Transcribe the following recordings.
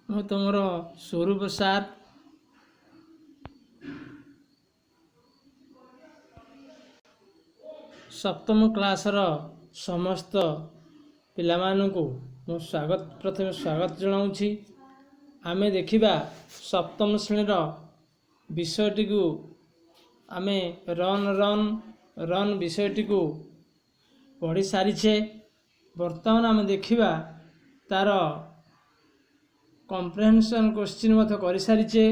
ମୁଁ ତୁମର ସ୍ୱରୂପ ସାର୍। ସପ୍ତମ କ୍ଲାସର ସମସ୍ତ ପିଲାମାନଙ୍କୁ ମୁଁ ପ୍ରଥମେ ସ୍ୱାଗତ ଜଣାଉଛି। ଆମେ ଦେଖିବା ସପ୍ତମ ଶ୍ରେଣୀର ବିଷୟଟିକୁ ଆମେ ରନ୍ ବିଷୟଟିକୁ ପଢ଼ି ସାରିଛେ। ବର୍ତ୍ତମାନ ଆମେ ଦେଖିବା ତାର କମ୍ପ୍ରେହେନ୍ସନ୍ କୋଶ୍ଚିନ୍ ମଧ୍ୟ କରିସାରିଛେ,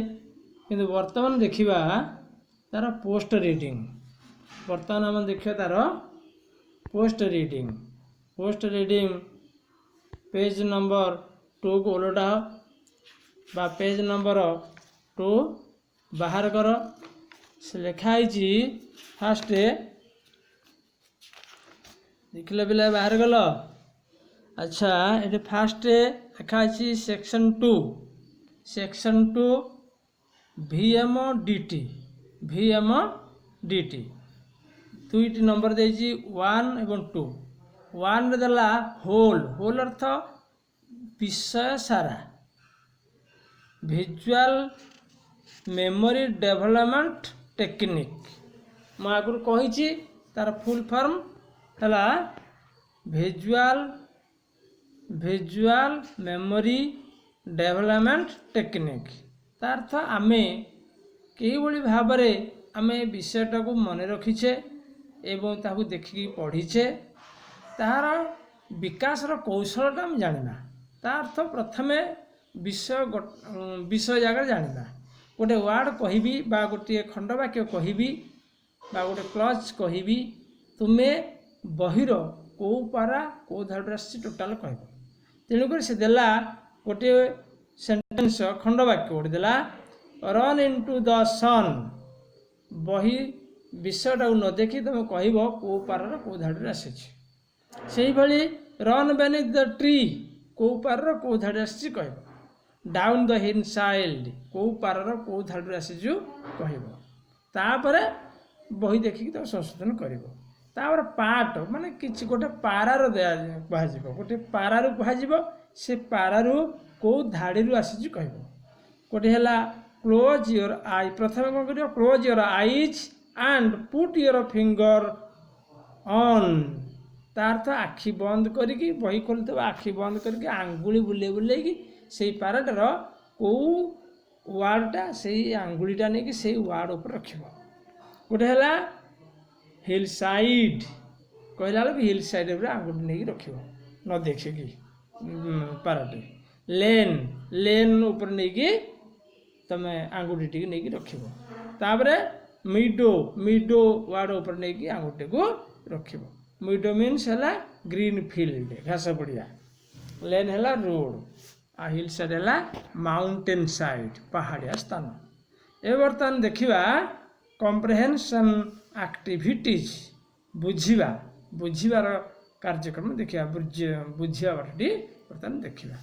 କିନ୍ତୁ ବର୍ତ୍ତମାନ ଦେଖିବା ତାର ପୋଷ୍ଟ ରିଡ଼ିଂ। ବର୍ତ୍ତମାନ ଆମେ ଦେଖିବା ତାର ପୋଷ୍ଟ ରିଡ଼ିଂ ପେଜ୍ ନମ୍ବର 2କୁ ଓଲଟାଅ ବା ପେଜ୍ ନମ୍ବର 2 ବାହାର କର। ସେ ଲେଖା ହେଇଛି ଫାଷ୍ଟ ଦେଖିଲେ ପିଲା ବାହାର ଗଲ। ଆଚ୍ଛା, ଏଠି ଫାଷ୍ଟ ଲେଖା ଅଛି ସେକ୍ସନ୍ 2 VMDT ଦୁଇଟି ନମ୍ବର ଦେଇଛି 1 ଏବଂ 2। 1ରେ ଦେଲା ହୋଲ୍ ଅର୍ଥ ବିଷୟ ସାରା, ଭିଜୁଆଲ୍ ମେମୋରି ଡେଭଲପମେଣ୍ଟ ଟେକ୍ନିକ୍। ମୁଁ ଆଗରୁ କହିଛି ତାର ଫୁଲ୍ ଫର୍ମ ହେଲା ଭିଜୁଆଲ୍ ମେମୋରି ଡେଭଲପମେଣ୍ଟ ଟେକ୍ନିକ୍। ତା ଅର୍ଥ ଆମେ କିଭଳି ଭାବରେ ଆମେ ବିଷୟଟାକୁ ମନେ ରଖିଛେ ଏବଂ ତାକୁ ଦେଖିକି ପଢ଼ିଛେ, ତାହାର ବିକାଶର କୌଶଳଟା ଆମେ ଜାଣିବା। ତା ଅର୍ଥ ପ୍ରଥମେ ବିଷୟ ଜାଗାରେ ଜାଣିବା। ଗୋଟେ ୱାର୍ଡ଼ କହିବି ବା ଗୋଟିଏ ଖଣ୍ଡବାକ୍ୟ କହିବି ବା ଗୋଟେ କ୍ଲଜ୍ କହିବି, ତୁମେ ବହିର କେଉଁ ପାରା କେଉଁ ଧାଡ଼ିରୁ ଆସିଛି ଟୋଟାଲ କହିବ। ତେଣୁକରି ସେ ଦେଲା ଗୋଟିଏ ସେଣ୍ଟେନ୍ସ ଖଣ୍ଡବାକ୍ୟ ଗୋଟେ ଦେଲା, ରନ୍ ଇନ୍ଟୁ ଦ ସନ୍। ବହି ବିଷୟଟାକୁ ନ ଦେଖି ତୁମେ କହିବ କେଉଁ ପାରାର କେଉଁ ଧାଡ଼ିରୁ ଆସିଛି। ସେଇଭଳି ରନ୍ ବେନିଥ୍ ଦ ଟ୍ରି, କେଉଁ ପାରାର କେଉଁ ଧାଡ଼ିରୁ ଆସିଛି କହିବ। ଡାଉନ୍ ଦ ହିଲ୍ ସାଇଡ୍, କେଉଁ ପାରାର କେଉଁ ଧାଡ଼ିରୁ ଆସିଛୁ କହିବ। ତାପରେ ବହି ଦେଖିକି ତାକୁ ସଂଶୋଧନ କରିବ। ତାପରେ ପାର୍ଟ ମାନେ କିଛି ଗୋଟେ ପାରାର କୁହାଯିବ, ଗୋଟେ ପାରାରୁ କୁହାଯିବ, ସେ ପାରାରୁ କେଉଁ ଧାଡ଼ିରୁ ଆସିଛି କହିବ। ଗୋଟେ ହେଲା କ୍ଲୋଜ୍ ୟୋର୍ ଆଇ। ପ୍ରଥମେ କ'ଣ କରିବ? Close your eyes and put your finger on. ତା ଅର୍ଥ ଆଖି ବନ୍ଦ କରିକି, ବହି ଖୋଲିଥିବ, ଆଖି ବନ୍ଦ କରିକି ଆଙ୍ଗୁଳି ବୁଲେଇକି ସେଇ ପାରାଟାର କେଉଁ ୱାର୍ଡ଼ଟା ସେଇ ଆଙ୍ଗୁଳିଟା ନେଇକି ସେଇ ୱାର୍ଡ଼ ଉପରେ ରଖିବ। ଗୋଟେ ହେଲା ହିଲ୍ ସାଇଡ୍, କହିଲା ବେଳକୁ ହିଲ୍ ସାଇଡ୍ ଉପରେ ଆଙ୍ଗୁଳି ନେଇକି ରଖିବ ନ ଦେଖିକି ପାରାଟେ। ଲେନ୍ ଉପରେ ନେଇକି ତମେ ଆଙ୍ଗୁଠି ଟିକେ ନେଇକି ରଖିବ। ତାପରେ ମିଡୋ ୱାର୍ଡ଼ ଉପରେ ନେଇକି ଆଙ୍ଗୁଠିକୁ ରଖିବ। ମିଡୋ ମିନ୍ସ ହେଲା ଗ୍ରୀନ୍ ଫିଲ୍ଡ, ଘାସ ପଡ଼ିଆ। ଲେନ୍ ହେଲା ରୋଡ଼, ଆଉ ହିଲ୍ ସାଇଡ୍ ହେଲା ମାଉଣ୍ଟେନ୍ ସାଇଡ୍, ପାହାଡ଼ିଆ ସ୍ଥାନ। ଏବେ ବର୍ତ୍ତମାନ ଦେଖିବା କମ୍ପ୍ରେହେନ୍ସନ୍ ଆକ୍ଟିଭିଟିଜ୍, ବୁଝିବାର କାର୍ଯ୍ୟକ୍ରମ ଦେଖିବା। ବୁଝିବା ପାଠଟି ବର୍ତ୍ତମାନ ଦେଖିବା।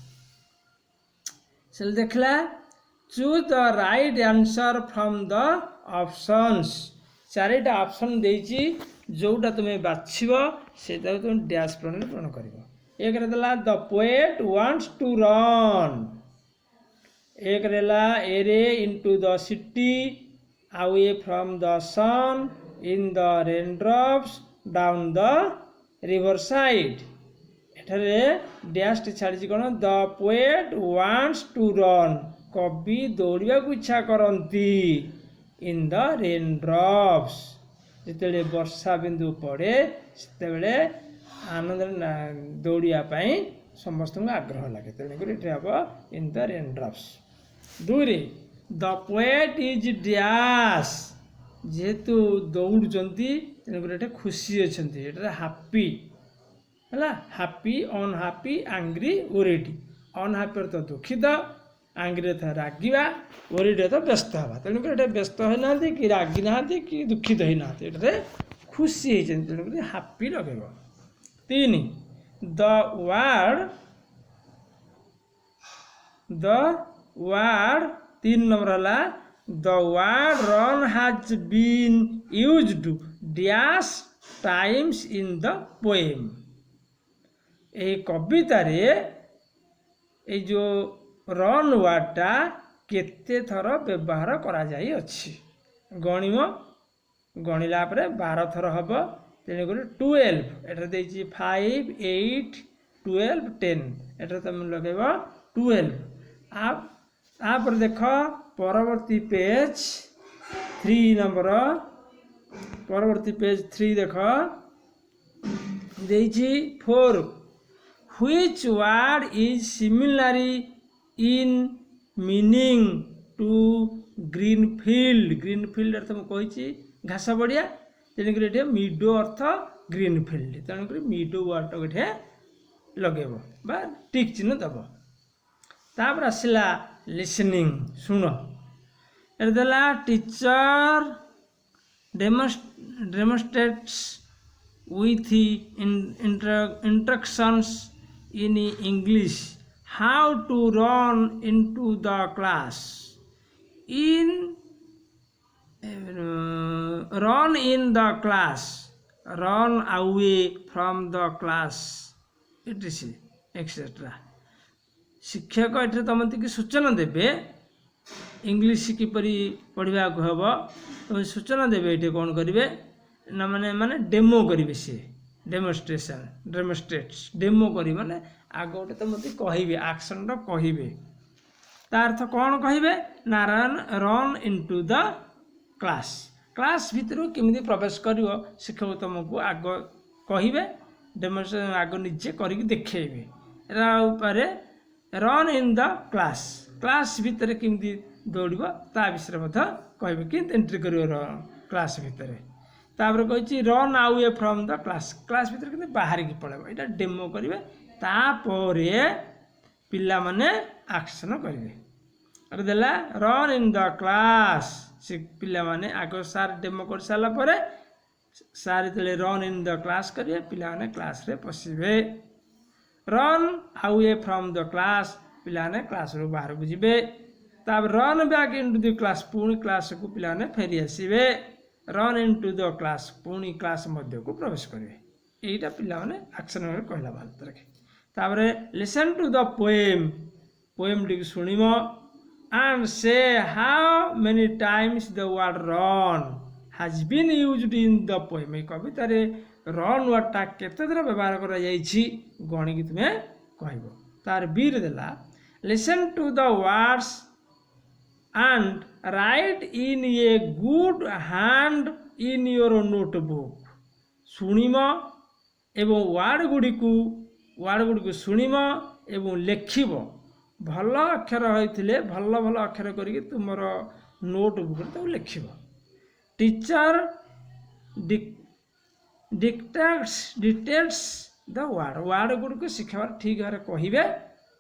ସେ ଦେଖିଲା choose the right answer from the options. 4ଟା ଅପସନ୍ ଦେଇଛି, ଯେଉଁଟା ତୁମେ ବାଛିବ ସେଇଟାକୁ ତୁମେ ଡ୍ୟାସ୍ ପ୍ରଣାଳୀରେ ପୂରଣ କରିବ। 1ରେ ଦେଲା the poet wants to run. 1ରେ ହେଲା ଏରେ into the city, away from the sun, in the raindrops, down the river side. ଏଠାରେ ଡ୍ୟାସ୍ଟି ଛାଡ଼ିଛି କ'ଣ? The poet wants to run. କବି ଦୌଡ଼ିବାକୁ ଇଚ୍ଛା କରନ୍ତି। ଇନ୍ ଦ ରେନ୍ଡ୍ରପ୍ସ, ଯେତେବେଳେ ବର୍ଷା ବିନ୍ଦୁ ପଡ଼େ ସେତେବେଳେ ଆନନ୍ଦରେ ଦୌଡ଼ିବା ପାଇଁ ସମସ୍ତଙ୍କୁ ଆଗ୍ରହ ଲାଗେ। ତେଣୁକରି ଏଠି ହେବ ଇନ୍ ଦ ରେନ୍ଡ୍ରପ୍ସ। 2ରେ ଦ ପୋଏଟ୍ ଇଜ୍ ଡ୍ୟାସ୍। ଯେହେତୁ ଦୌଡ଼ୁଛନ୍ତି ତେଣୁକରି ଏଠି ଖୁସି ଅଛନ୍ତି, ଏଠାରେ ହାପି ହେଲା। Happy, unhappy, angry, worried. Unhappy ଅର୍ଥ ଦୁଃଖିତ, ଆଙ୍ଗ୍ରି ଅର୍ଥ ରାଗିବା, ୱରିଡ୍ ଅର୍ଥ ବ୍ୟସ୍ତ ହେବା। ତେଣୁକରି ଏଠାରେ ବ୍ୟସ୍ତ ହୋଇନାହାନ୍ତି କି ରାଗି ନାହାନ୍ତି କି ଦୁଃଖିତ ହୋଇନାହାନ୍ତି, ଏଠାରେ ଖୁସି ହେଇଛନ୍ତି। ତେଣୁକରି ହାପି ଲଗେଇବ। 3 ଦ ୱାର୍ଡ଼ 3 ନମ୍ବର ହେଲା the word run has been used dash Times in the poem. ଏହି କବିତାରେ ଏଇ ଯେଉଁ रन वार्डटा केते थर व्यवहार करा जाई अछि गणिम गणिला 12 थर हम तेणुक 12 एटा देछि 5 8 12 10 एटा तुम लगेब 12 आप देख परवर्ती पेज 3 नंबर परवर्ती पेज 3 देख देछि 4 which word is similarly in meaning to green field अर्थ मैं कही घास बढ़िया तेणुक मिडो अर्थ ग्रीन फिल्ड तेणुक मिडो वर्ड ये लगेब बा टिक चिन्ह दब तापर आसला लिसनिंग शुण एला teacher demonstrates with instructions in English how to run into the class run in the class run away from the class etc शिक्षक ये तुम सूचना देवे इंग्लिश किपरि पढ़ा को हम तुम सूचना देवे ये कौन करेंगे ना माने माने डेमो करेंगे सी डेमोन्स्ट्रेट्स डेमो कर माने आग गोटे तो मत कहे आक्शन कहे तार्थ कौन कहे ना run into the class class भितर केमी प्रवेश कर शिक्षक तुमको आग कहे डेमोन्स्ट्रेशन आग निजे करके देखेबे run in the class class भितर केमी दौड़ ता विषय कहे कि एंट्री कर क्लास भितर तापर कही रन आवे फ्रॉम द क्लास क्लास भितर कि बाहर की पड़े यहाँ डेमो करेंगे तापर पिला माने एक्शन करेंगे देला रन इन द क्लास से पिला माने आग सार डेमो कर सारापर सार जो रन इन द क्लास करेंगे पिला माने क्लास रे पशिबे रन आवे फ्रॉम द क्लास पिला ने क्लास रू बाहर को जीवे तापर run back into the class पुणी क्लास को पिला ने फेरी आसबे रन इनटू द क्लास पुणी क्लास मध्य को प्रवेश करेंगे यहीटा पिला माने एक्शन कहला बात रखे तापर लिसन टू द पोएम टी शुणिम and say how many times the word run has been used in the poem कवितार रन वर्डटा केते थर व्यवहार करा जायछि गणिकी तुम्हें कहब तार बीर देला listen to the words and write in a good hand in your notebook शुणिम एवं वार्ड गुड़ी को शुणिम एवं लेखिब भल अक्षर होइथिले भल भल अक्षर करके तुमर नोटबुक तो लेखिब टीचर डिक्टेट्स द वार्ड गुड़ी को शिखार ठीक भाव कहे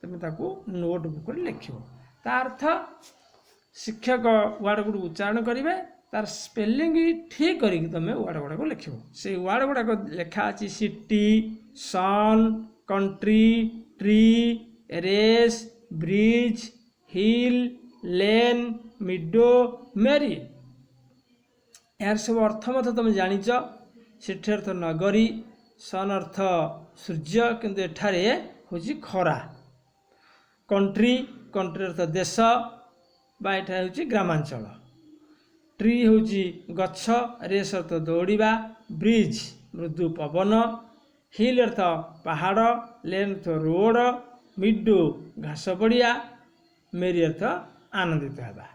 तुम ताकू नोटबुक लेखिब तार्थ शिक्षक वार्ड गुड़ उच्चारण करेंगे तार स्पेलिंग ठीक करके तुम वार्ड गुड़ाक लिख से वार्ड गुड़ाक लेखा अच्छी सिटी सन कंट्री ट्री रेस ब्रिज हिल लेन मिडो मेरी यार सब अर्थ मत तुम जाच सिटी अर्थ नगरी सन अर्थ सूर्य किंतु एठारे हूँ खरा कंट्री कंट्री अर्थ देश बाटा हूँ ग्रामांचल ट्री हूँ गछ रेस अर्थ दौड़ा ब्रिज मृदु पवन हिल अर्थ पहाड़ लेन अर्थ रोड मिडो घास पड़िया मेरी अर्थ आनंदित होगा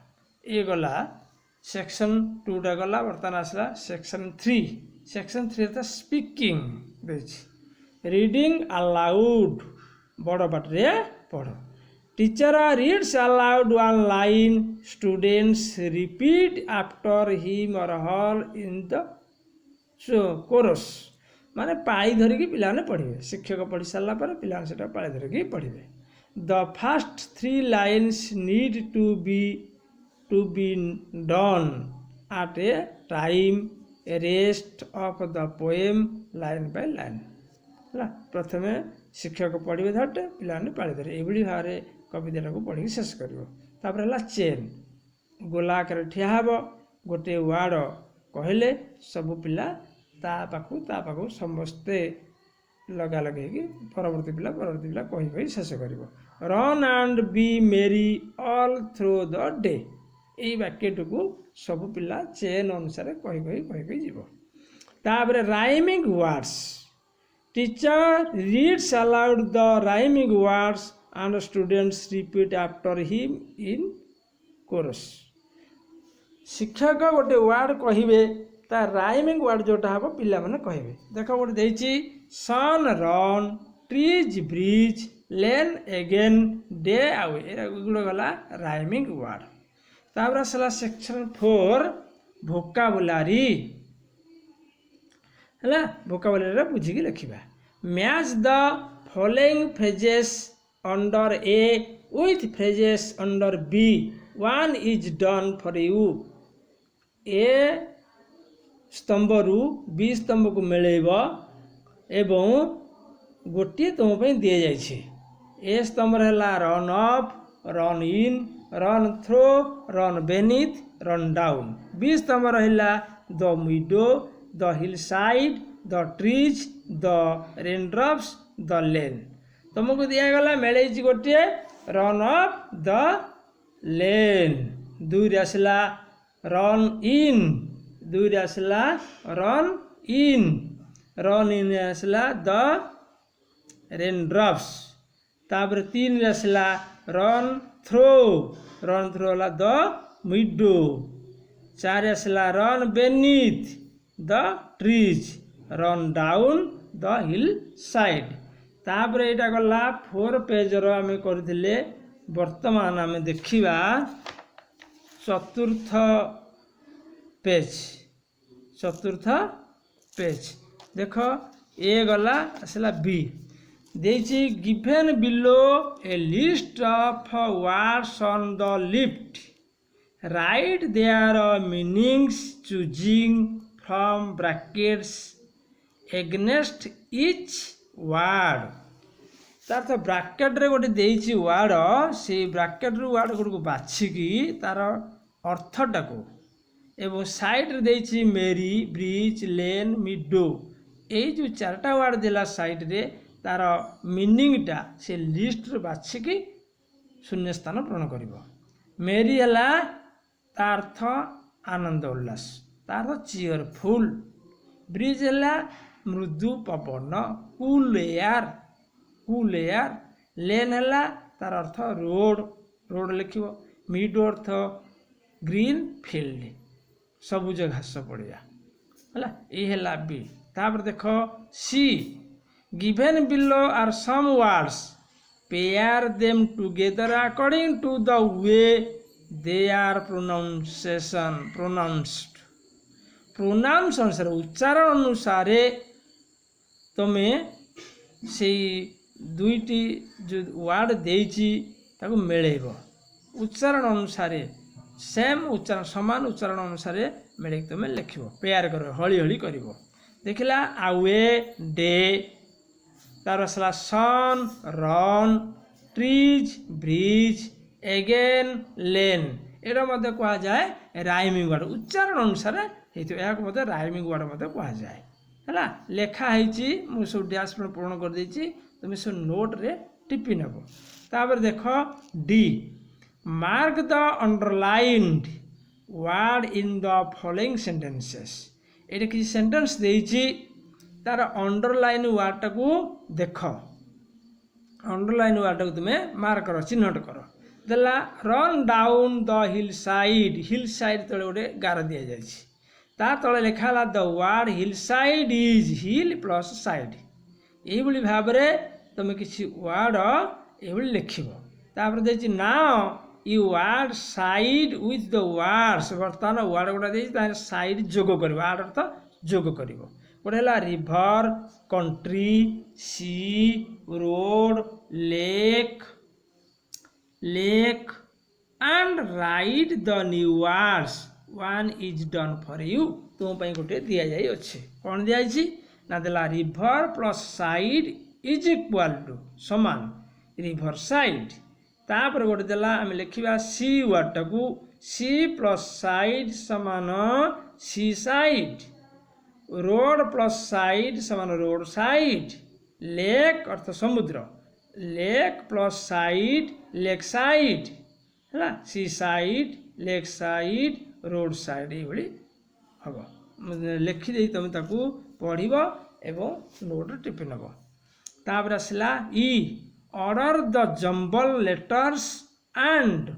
ये गला सेक्शन 2टा गला बर्तमान आसला सेक्शन 3 अर्थ स्पीकिंग रीडिंग अलाउड बड़ पाटे पढ़ teacher reads aloud one line students repeat after him or her in the chorus माने पाई धरिकी पिलाने पढ़े शिक्षक पढ़ी सारा पर पिला से पाई धरिकी पढ़े the first 3 lines need to be done at a time a rest of the poem line by line प्रथम शिक्षक पढ़े धरटे पिलाने पाई धरे एभली भाव कविता को पढ़ी शेष कर चेन गोलाकार ठिया हे गोटे वार्ड कहले सब पिला ता पाखु समस्ते लगा लगे परवर्ती पिला कही शेष कर रन एंड बी मेरी ऑल थ्रू द डे यही वाक्यटी को सब पिला चेन अनुसार कही जीव तापर rhyming words teacher reads aloud the rhyming words and students repeat after him in chorus शिक्षक गोटे वर्ड कहे ता राइमिंग वर्ड जोटा हम पिला माने कहे देख गोटे देछि सन रन ट्रीज ब्रिज लेन एगेन डे आवे एगुड़ गला राइमिंग वर्ड तापर आसला सेक्शन 4 भोकाबुलारी है भोकाबुलारी बुझिकी लिखा match the following phrases under A with phrases under B one is done for you A स्तंभ रु बी स्तंभ को मिलेब एवं गोटे तुम दि जाइए ए स्तंभ है run up run in run through run beneath run down B स्तंभ रहा the meadow the hill side the trees the raindrops the lane तुमको दिगला मिले गोटे रन अप द लेन दुई आसला रन इन दुई आसला रन इन आसला द रेनड्रप्स तापर 3 आसला रन थ्रो है द मिडो 4 आसला run beneath the trees run down the hill side तापर यहाँ गला 4 पेज आम करथिले वर्तमान आम देखिबा चतुर्थ पेज देख ए गला आसला बी देछि given below a list of words on the left right their meanings choosing from brackets against each word तार तो ब्रैकेट रे गोटे देछि वर्ड से ब्रैकेट रु वर्ड गुड को बाछिकी तार अर्थटा को एवं साइड रे देछि मेरी ब्रिज लेन मिडो यही जो 4टा वर्ड देला साइड रे तार मीनिंगटा से लिस्ट रे बाछिकी शून्य स्थान पूरण करिवो मेरी हला तार अर्थ आनंद उल्लास तार चीयरफुल ब्रिज हला मृदु पवन कूल एयर लेन है तार अर्थ रोड लिखिबो मिड अर्थ ग्रीन फील्ड सबुज घास पड़िया है ये बी तापर देख C given below are some words pair them together according to the way they are pronounced pronounce अनुसार उच्चारण अनुसार तुम्हें से दुईटी जो वर्ड देछि ताको मिलेबो उच्चारण अनुसार सेम उच्चारण समान उच्चारण अनुसार मिले तुम लिखो पेयर कर हली हली कर देखला आवे डे तार असला सन रन ट्रीज ब्रिज एगेन लेन एटा मध्य कह जाए राइमिंग वर्ड उच्चारण अनुसार होते राइमिंग वर्ड मध्य कह जाए है लेखाही मुझे सब डैश पूर्ण कर देछि तुम सब नोट रे टिपि नब तापर देख D mark the underlined word in the following sentences ये किसी सेंटेंस देछि तार अंडरलाइन वर्ड को देख अंडरलाइन वर्ड को तुम्हें मार्क कर चिन्हट कर देला run down the hill side तले गोटे गार दि जाइछि ता तले लिखा the word hill side is hill plus side यही भाव तुम किसी वर्ड ये लिख तापर देछि now you word side with the words बर्तमान वर्ड गुड़ा दे साइड जोग कर वर्ड अर्थ जोग कर गोटे है river country sea road lake and write the new words one is done for you तुम गोटे दि जाए अच्छे कौन दिखाई ना देला river plus side is equal to समान रिभर साइड तापर गोटे देला आम लिखा सी वर्ड को सी प्लस साइड समान sea side road plus side समान रोड साइड लेक अर्थ समुद्र lake plus side lake side है sea side lake side road side ये हम लिखिदे तुम ताकू पढ़ एवं नोट टिपि नब तापर आसला ई order the jumble letters and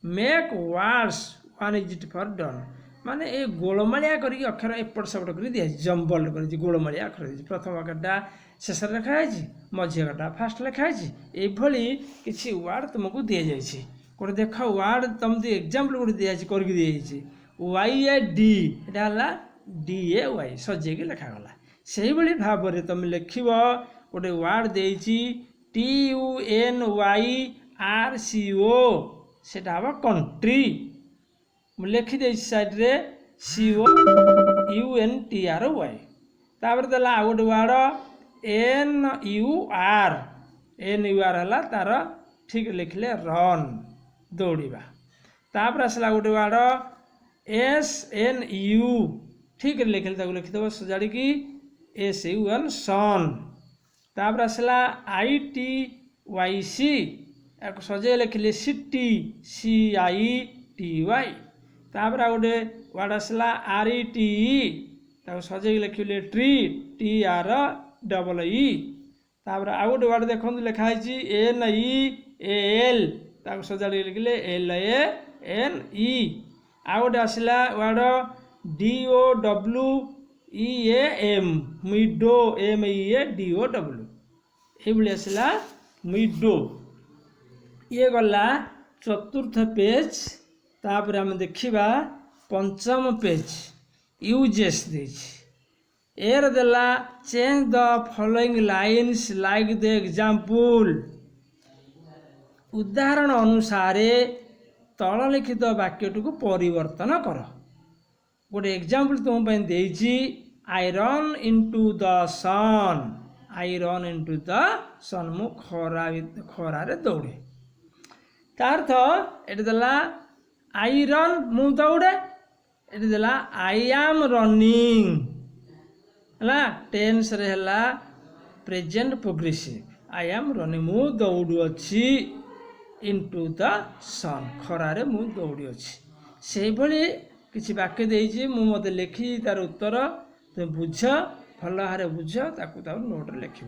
make words one is it for done माने ए गोलमालिया करी अक्षर एपट सेपट कर दिया जंबल कर गोलमालिया अक्षर दी प्रथम अक्षरटा शेष लिखाई मझी अक्षरटा फास्ट लिखाई ये किसी वर्ड तुमको दि जाइए गोटे देख वर्ड तुम एग्जाम्पल गोटे दिखाई करके दिखाई वाई ए डी यहाँ डी ए वाई सजेक लिखागला से भाव में तुम लिख गोटे वर्ड देती T U N Y R C O से हम कंट्री लिखिदे साइड्रे C O U N T R Y तापर देला आ गोटे वर्ड एन यू आर है तार ठीक लिखले रन दौड़ा तापर आसला गोटे वर्ड एस एन यू ठीक लिखले लिखिदेव सजाड़ी एस यू एन सन तापर आसला आई टी वाई सी सजे लिखिले city C I T Y तापर आ गोटे वर्ड आसला आर ई टी सजे लिखिले tree T R double E तापर आ गोटे वर्ड देखो लिखाई एन ई एल सजाड़ी लिखिले एल ए एन ई आ गोटे आसला word D O W E M meadow M E A D O W ये आसला मिडो ये गला चतुर्थ पेज तापर आम देखा पंचम पेज यूजेस एर देला change the following lines like the example उदाहरण अनुसार तल लिखित वाक्यटी को परिवर्तन कर गोटे एग्जाम्पल तुम देती I run into the sun I run into the sun मु खरारे दौड़े तार्थ ये देला आई रन मु दौड़े ये देला आई एम रनिंग है टेन्स रे है present progressive I am running मु दौड़ुअछि इनटू द सन खरारे मु दौड़ुअछि से भली किसी वाक्य देइछि मु मते लिखि तार उत्तर तुम बुझ भल भाव बुझ ताकू नोट लिख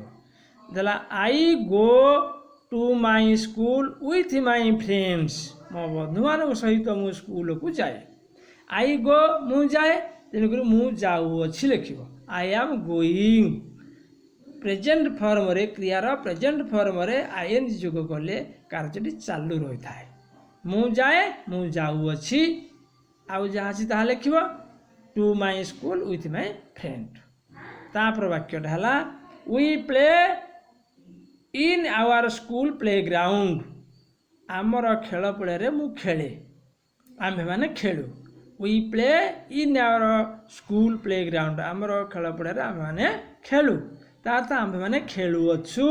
देला I go to my school with my friends मो बंधु मान सहित मु स्कूल को जाए आई गो मु जाए तेणुक मु जाऊँगी लिख I am going present form रे क्रियार प्रेजेंट फॉर्म रे आईएनजी जोग कले कार्यटी चालू रही थाए मु जाए मु जाऊँगी आउ जहाँ अच्छी ताहा लिख to my school with my friend तापर वाक्यटा है we play in our school play ground आमर खेल पड़े मु खेले आम्भे माने खेलु we play in our school play ground आमर खेल पड़े आम मैंने खेलु तार आम्भे माने खेलुअछु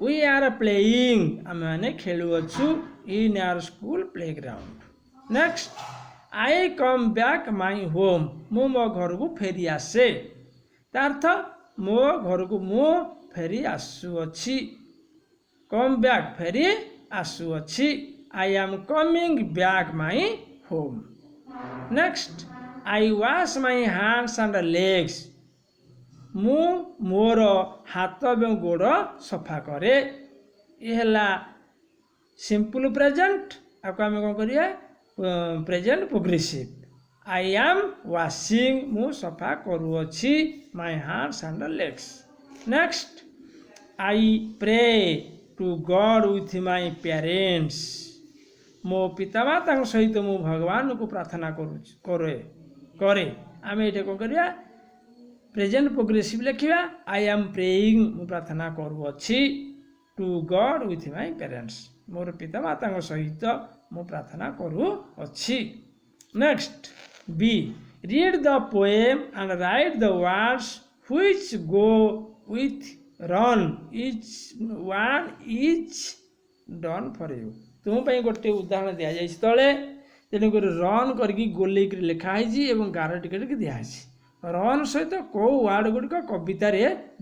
वी आर प्लेइंग आम मैंने खेलुअछु in our school play ground next I come back my home मु मो घर को फेरी आसे तार्थ मो घर को मु फेरी आसुअछि कम बैक फेरी आसुअछि I am coming back my home next I wash my hands and legs मु मोर हाथ एवं गोड़ सफा करे ये है सिंपल प्रेजेंट आपको आम कौन करिए present progressive I am washing मु सफा करुअछि my hands and legs next I pray to God with my parents मो पितामाता सहित मु भगवान को प्रार्थना करे आम ये कौन करिया प्रेजेंट प्रोग्रेसिव लिखा आई एम प्रेइंग मु प्रार्थना करुअछि to God with my parents मोर पितामाता सहित मु प्रार्थना करुअछि next B read the poem and write the words which go with run each one each done for you तुम गोटे उदाहरण दि जाए तले तेणुक रन करके गोलेक लिखाई और गार टिके दिखाई रन सहित कौ वार्ड गुड़िक कवितार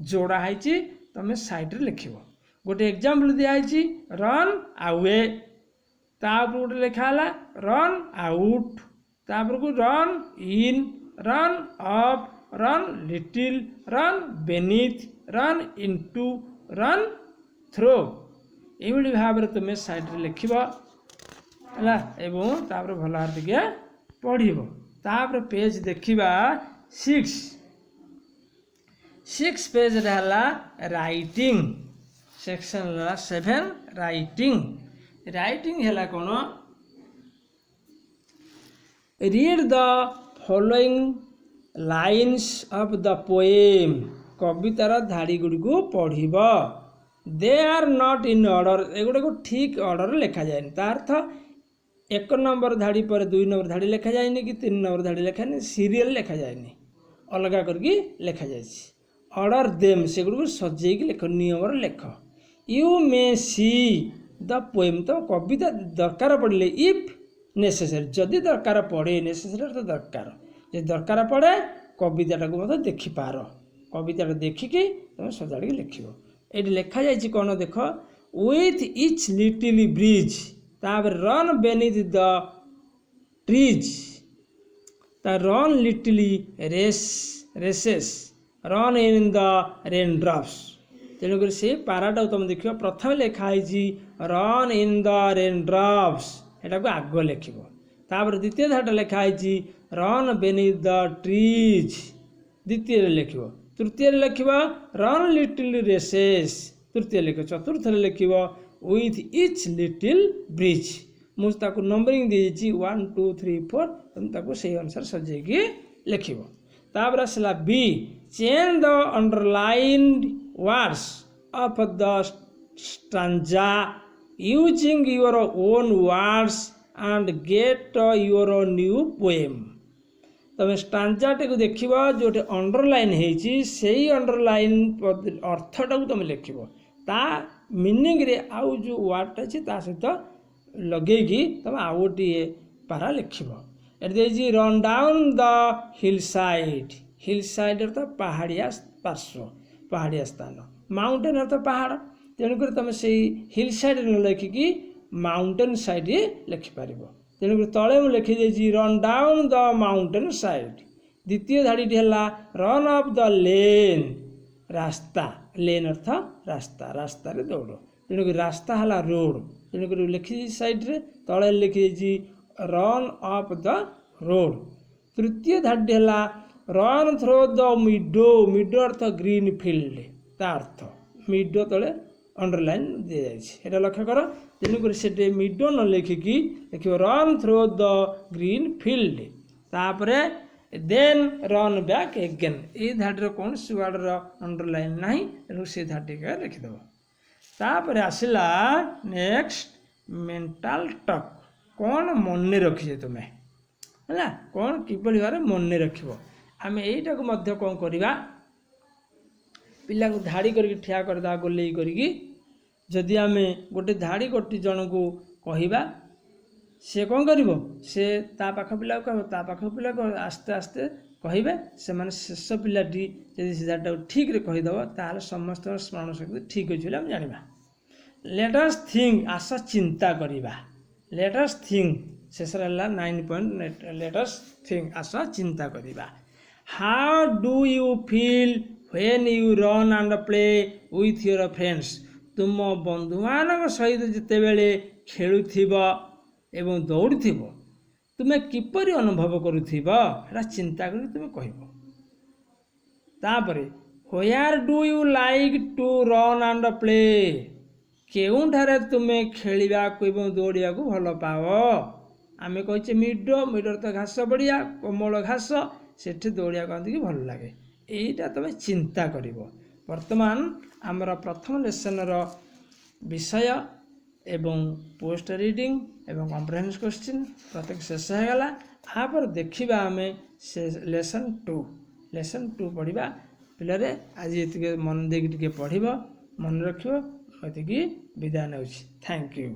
जोड़ाई तुम साइड रे लिख गोटे एग्जाम्पल दिखाई रन अवे तापर गोटे लिखाला रन आउट तापर को run in run up run little run beneath run into run through ये भाव में तुम साइड रे लिख एवं तापर भल भाव टे पढ़ तापर पेज देखा 6 पेज है राइटिंग सेक्शन 7 राइटिंग है कौन read the following lines of the poem कवितार धाड़ी गुड़ी को पढ़ दे आर नॉट इन ऑर्डर एगुड़ा को ठीक ऑर्डर लिखा जाए तार अर्थ 1 नंबर धाड़ी पर 2 नंबर धाड़ी लिखा जाए कि 3 नंबर धाड़ी लिखा नहीं सीरियल लिखा जाए अलग करके लिखा जाए ऑर्डर देम से गुड़ सजे लिख नियम लिख you may see the poem तो कविता दरकार पड़े इफ नेसेसरी जदि दरकार पड़े नेसेसरी तो दरकार जो दरकार पड़े कविताटा को मतलब देखिपार कविता देखिकी तुम सजाड़ लिख ये लिखा जाए कौन देख विथ इच लिटिल ब्रिज तापर run beneath the trees run little races run in the raindrops तेणुक से पाराटा तुम देख प्रथम लिखाई run in the raindrops एटा को आग लिख तापर द्वितीय धाटा लिखाई रन बेनिथ द ट्रीज द्वितीय लिख तृतीय लिख रन लिटिल रेसेस तृतीय लिख चतुर्थ लिख विथ इच लिटिल ब्रिज मुझे नंबरिंग दी 1 2 3 4 तुम से अनुसार सजेगी लिख तापर आसला B change the underlined words of the stanza using your own words and get your new poem तुम स्टांजाटे को देख जो अंडरलाइन हो अंडरलाइन अर्थटा को तुम लिख ता मीनिंग रे आउ जो वर्ड अच्छे सहित लगे तुम आउ गोटे पारा लिख run down the hill side अर्थ पहाड़िया पार्श्व पहाड़िया स्थान माउंटेन अर्थ पहाड़ तेणुक तुम से हिल साइड न लिखिकी माउंटेन साइड लिखिपार तेणुक तले मुझे लिखी run down the mountain side द्वितीय धाड़ी है रन अप द लेन रास्ता लेन अर्थ रास्ता रास्ता रे दौड़ तेणुक रास्ता है रोड तेणुक लिखी साइड रे तले लिखी रन अप द रोड तृतीय धाड़ी है run through the meadow meadow अर्थ ग्रीन फील्ड ता अर्थ मिडो तले अंडरलाइन दी जाए लक्ष्य कर तेणुक से मिडो न लिखिकी लिख run through the green field तापर देन रन बैक एगेन ये धाड़ी कौन सी वार्डर अंडरलाइन ना तेणु से धाड़ी का लिखिदेव तापर आसला नेक्स्ट मेंटल टॉक कौन मन रखीजे तुम्हें है कौन किभली भाव मन रख आम यहीटा को मध्य कौन करवा पिला को धाड़ी करके ठिया करदा गोले करी जदि आम गोटे धाड़ी गोटे जन को कहवा सी कौन कर से पाख पिला कह पाख पिला आस्ते आस्ते कहे से मैंने शेष पिलाटी जब से धाटा ठीक रे कहीदेव ताल समस्त स्मरण शक्ति ठीक अच्छे आम जाना लेटस थिंक आस चिंता करवा लेटस थिंक शेष 9 पॉइंट लेटस थिंक आस चिंता करवा how do you feel when you run and play with your friends तुम बंधु मान सहित जितेबले खेलुथिब एवं दौड़ुथिब तुम्हें किपरि अनुभव करुथिबा चिंता कर तुम्हें कहब तापर where do you like to run and play केउठारे तुम्हें खेलिबा एवं दौड़िया को भल पाओ आम कहे मिडो मिडर तो घास बढ़िया कोमल घास सेठी दौड़िया कहती भल लगे यहीटा तुम्हें चिंता कर वर्तमान आमर प्रथम लेसन विषय एवं पोस्ट रीडिंग एवं कॉम्प्रिहेंशन क्वेश्चन प्रत्येक शेष होगा यापर देखा आम से लेसन 2 पढ़ा पिले आज ये मन देख पढ़ मन रख विदाय नौ थैंक यू।